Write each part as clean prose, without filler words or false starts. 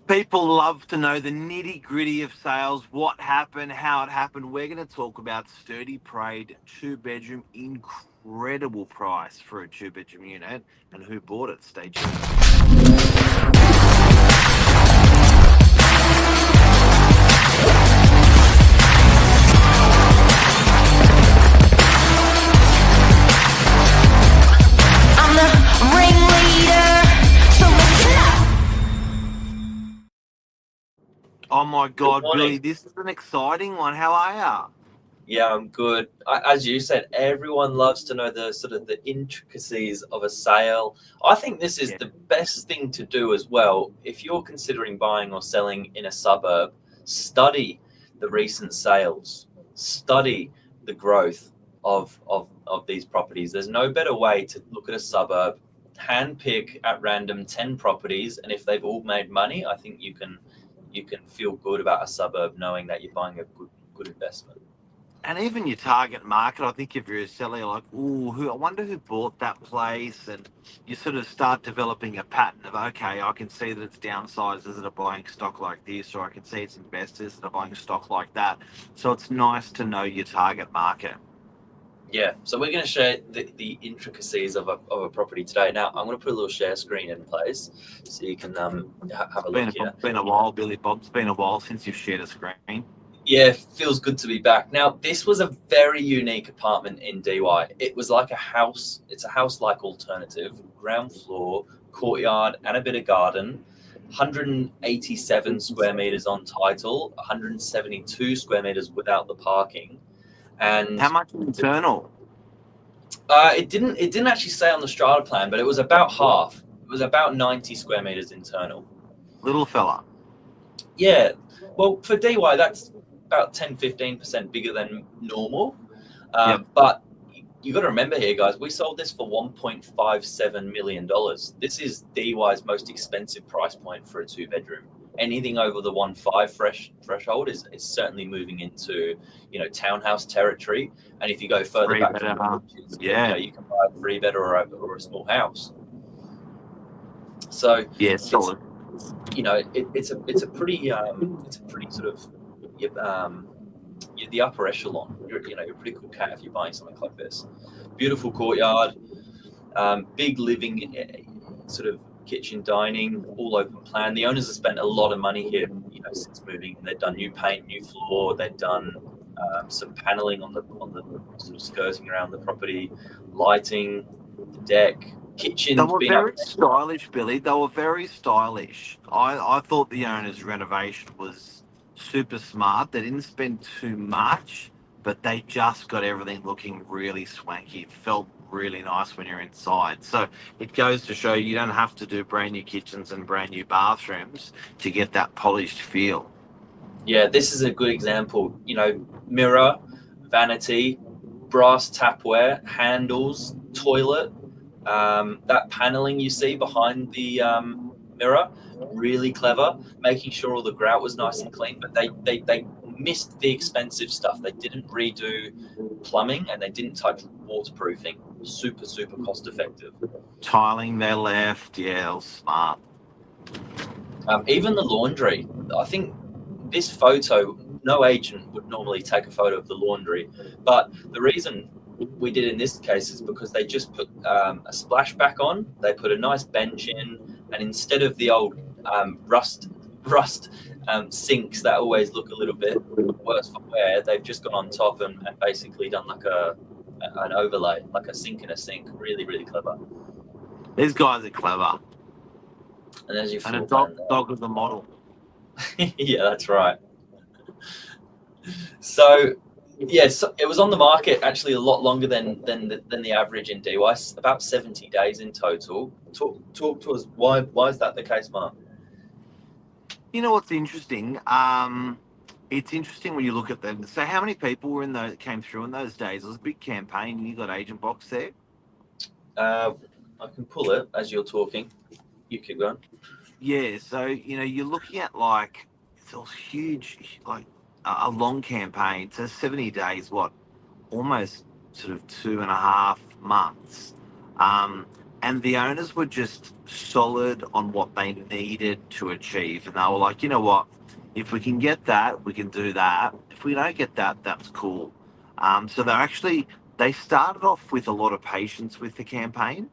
People love to know the nitty gritty of sales, what happened, how it happened. We're going to talk about Sturdee Prd 2 bedroom, incredible price for a 2 bedroom unit, and who bought it. Stay tuned. I'm the ringleader, so listen up. Oh my Good God, morning. Billy, this is an exciting one. How are ya? Yeah, I'm good. As you said, everyone loves to know the sort of the intricacies of a sale. I think this is Yeah. the best thing to do as well. If you're considering buying or selling in a suburb, study the recent sales, study the growth of these properties. There's no better way to look at a suburb, handpick at random 10 properties, and if they've all made money, I think you can feel good about a suburb knowing that you're buying a good investment. And even your target market, I think if you're a seller, you're like, ooh, I wonder who bought that place. And you sort of start developing a pattern of, okay, I can see that it's downsizers that are buying stock like this, or I can see it's investors that are buying stock like that. So it's nice to know your target market. Yeah, so we're going to share the intricacies of a property today. Now, I'm going to put a little share screen in place so you can have a look here. Been a while, Billy Bob. It's been a while since you've shared a screen. Yeah, feels good to be back. Now, this was a very unique apartment in DY. It was like a house. It's a house-like alternative, ground floor, courtyard, and a bit of garden. 187 square meters on title, 172 square meters without the parking. And How much internal? it didn't actually say on the strata plan, but it was about half. It was about 90 square meters internal. Little fella. Yeah, well, for DY, that's about 10-15% bigger than normal. Yep. But you got to remember here, guys, we sold this for $1.57 million. This is DY's most expensive price point for a 2 bedroom. Anything over the 1.5 threshold is certainly moving into, townhouse territory. And if you go further back from the ridges, yeah. you can buy a 3-bed or a small house. So yeah, solid. it's a pretty sort of you're the upper echelon. You're a pretty cool cat if you're buying something like this. Beautiful courtyard, big living, sort of kitchen, dining, all open plan. The owners have spent a lot of money here, since moving. They've done new paint, new floor. They've done some paneling on the sort of skirting around the property, lighting, the deck. Kitchen. They were very stylish, Billy. They were very stylish. I thought the owner's renovation was super smart. They didn't spend too much, but they just got everything looking really swanky. It felt really nice when you're inside. So it goes to show you don't have to do brand new kitchens and brand new bathrooms to get that polished feel. Yeah, this is a good example. Mirror, vanity, brass tapware, handles, toilet. That paneling you see behind the mirror, really clever, making sure all the grout was nice and clean, but they missed the expensive stuff. They didn't redo plumbing and they didn't touch waterproofing. Super cost effective. Tiling they left, yeah, it was smart. Even the laundry, I think this photo, no agent would normally take a photo of the laundry, but the reason we did in this case is because they just put a splashback on. They put a nice bench in, and instead of the old rust sinks that always look a little bit worse for wear, they've just gone on top and basically done like an overlay, like a sink in a sink. Really clever. These guys are clever. And there's your and a dog of the model. Yeah, that's right. So yes, it was on the market actually a lot longer than the average in DY, about 70 days in total. Talk to us. Why is that the case, Mark? You know what's interesting? It's interesting when you look at them. So how many people were came through in those days? It was a big campaign, and you got agent box there. I can pull it as you're talking. You keep going. Yeah, so you're looking at like it's a huge, like a long campaign. So 70 days, what, almost sort of 2.5 months. and the owners were just solid on what they needed to achieve. And they were like, you know what? If we can get that, we can do that. If we don't get that, that's cool. So they started off with a lot of patience with the campaign,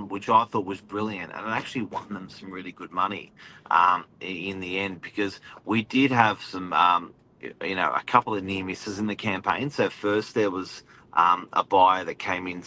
which I thought was brilliant, and it actually won them some really good money in the end, because we did have some, a couple of near misses in the campaign. So first there was a buyer that came in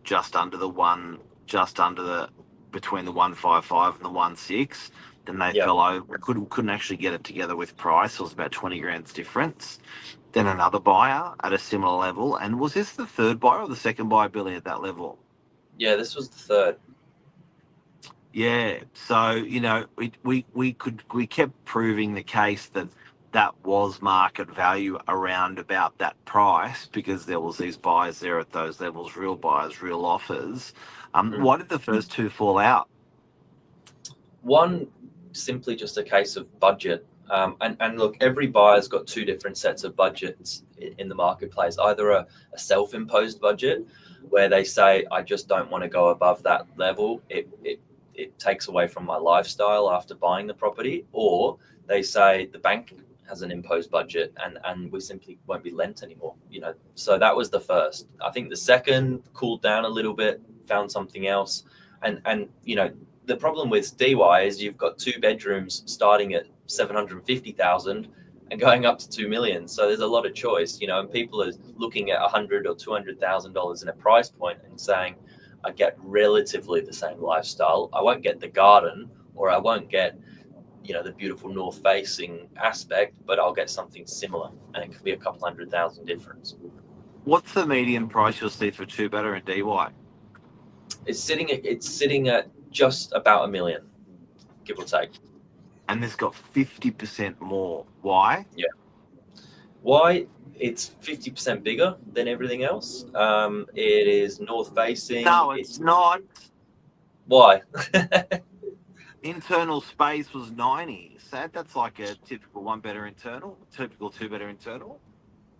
just under the one, just under the between the 155 and the 16. Then they Yep. fell over, couldn't actually get it together with price. It was about 20 grand's difference. Then another buyer at a similar level. And was this the third buyer or the second buyer, Billy, at that level? Yeah, this was the third. Yeah. So, we kept proving the case that was market value around about that price, because there was these buyers there at those levels, real buyers, real offers. Why did the first two fall out? One, simply just a case of budget. And look, every buyer's got two different sets of budgets in the marketplace. Either a self-imposed budget, where they say, I just don't want to go above that level. It takes away from my lifestyle after buying the property. Or they say the bank has an imposed budget and we simply won't be lent anymore. So that was the first. I think the second cooled down a little bit, found something else. And the problem with DY is you've got 2 bedrooms starting at 750,000 and going up to 2 million. So there's a lot of choice, and people are looking at $100,000 or $200,000 in a price point and saying, I get relatively the same lifestyle. I won't get the garden, or I won't get, the beautiful north facing aspect, but I'll get something similar, and it could be a couple $100,000 difference. What's the median price you'll see for 2-bedder in DY? It's sitting at just about $1 million, give or take. And this got 50% more. Why? Yeah. Why? It's 50% bigger than everything else. It is north facing. No, it's not. Why? Internal space was 90. So that's like a typical 1-bedder internal, typical 2-bedder internal.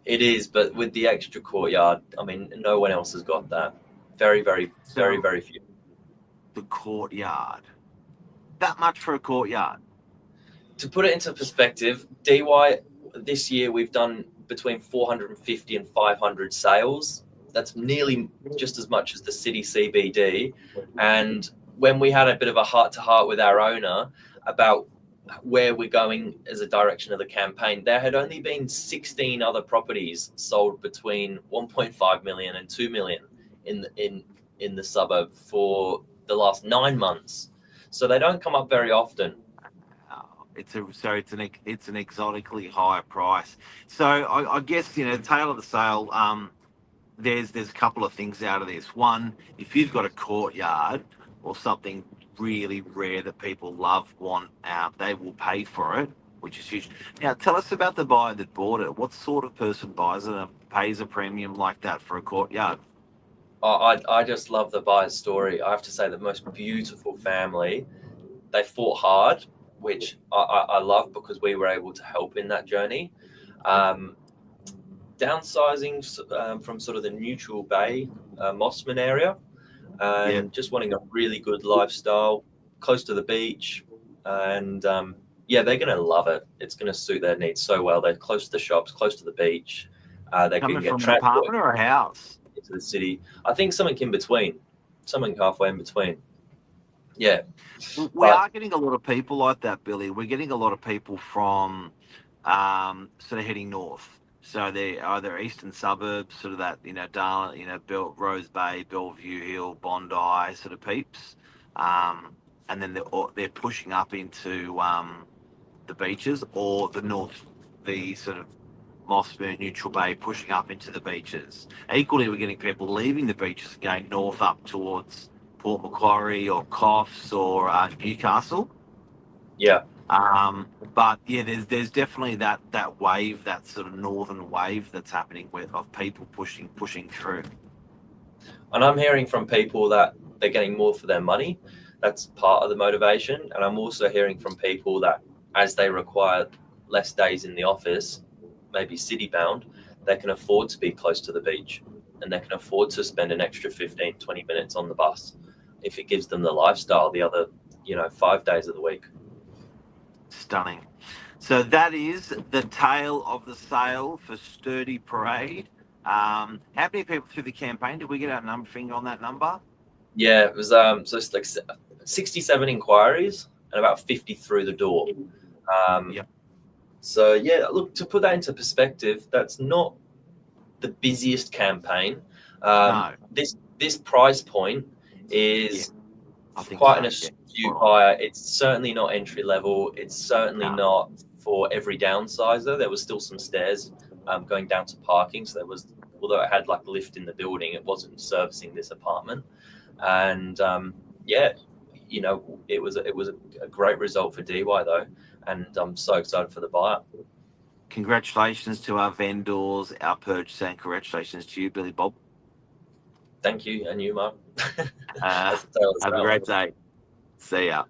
It is, but with the extra courtyard, I mean, no one else has got that. Very, very, very, very few. The courtyard. That much for a courtyard. To put it into perspective, DY this year we've done between 450 and 500 sales. That's nearly just as much as the city CBD. And when we had a bit of a heart-to-heart with our owner about where we're going as a direction of the campaign, there had only been 16 other properties sold between 1.5 million and 2 million in the suburb for the last 9 months. So they don't come up very often. It's an exotically higher price. So I guess, tail of the sale, there's a couple of things out of this. One, if you've got a courtyard or something really rare that people love, want, they will pay for it, which is huge. Now, tell us about the buyer that bought it. What sort of person buys it and pays a premium like that for a courtyard? I just love the buyer's story. I have to say, the most beautiful family. They fought hard, which I love, because we were able to help in that journey. Downsizing from sort of the Neutral Bay, Mossman area, and just wanting a really good lifestyle, close to the beach. And they're going to love it. It's going to suit their needs so well. They're close to the shops, close to the beach. They Coming can get from an transport apartment or a house? into the city. I think something in between, something halfway in between. Yeah. We are getting a lot of people like that, Billy. We're getting a lot of people from sort of heading north. So they're either eastern suburbs, sort of that, Darling, Rose Bay, Bellevue Hill, Bondi sort of peeps. And then they're pushing up into the beaches, or the north, the sort of Mossburn, Neutral Bay, pushing up into the beaches. Equally, we're getting people leaving the beaches and going north up towards Port Macquarie or Coffs or Newcastle. Yeah. But yeah, there's definitely that wave, that sort of northern wave that's happening of people pushing through. And I'm hearing from people that they're getting more for their money. That's part of the motivation. And I'm also hearing from people that as they require less days in the office, maybe city bound, they can afford to be close to the beach. and they can afford to spend an extra 15, 20 minutes on the bus if it gives them the lifestyle the other, 5 days of the week. Stunning. So that is the tale of the sale for Sturdee Prd. How many people through the campaign? Did we get our number finger on that number? Yeah, it was so it's like 67 inquiries and about 50 through the door. Yep. So yeah, look, to put that into perspective, that's not the busiest campaign. No. This price point is I think quite so, an yeah. astute buyer. It's certainly not entry level. It's certainly No. not for every downsizer. There was still some stairs going down to parking. So there was, although it had like a lift in the building, it wasn't servicing this apartment. And it was a great result for DY though, and I'm so excited for the buyer. Congratulations to our vendors, our purchaser, and congratulations to you, Billy Bob. Thank you, and you, Mark. Have a great day. See ya.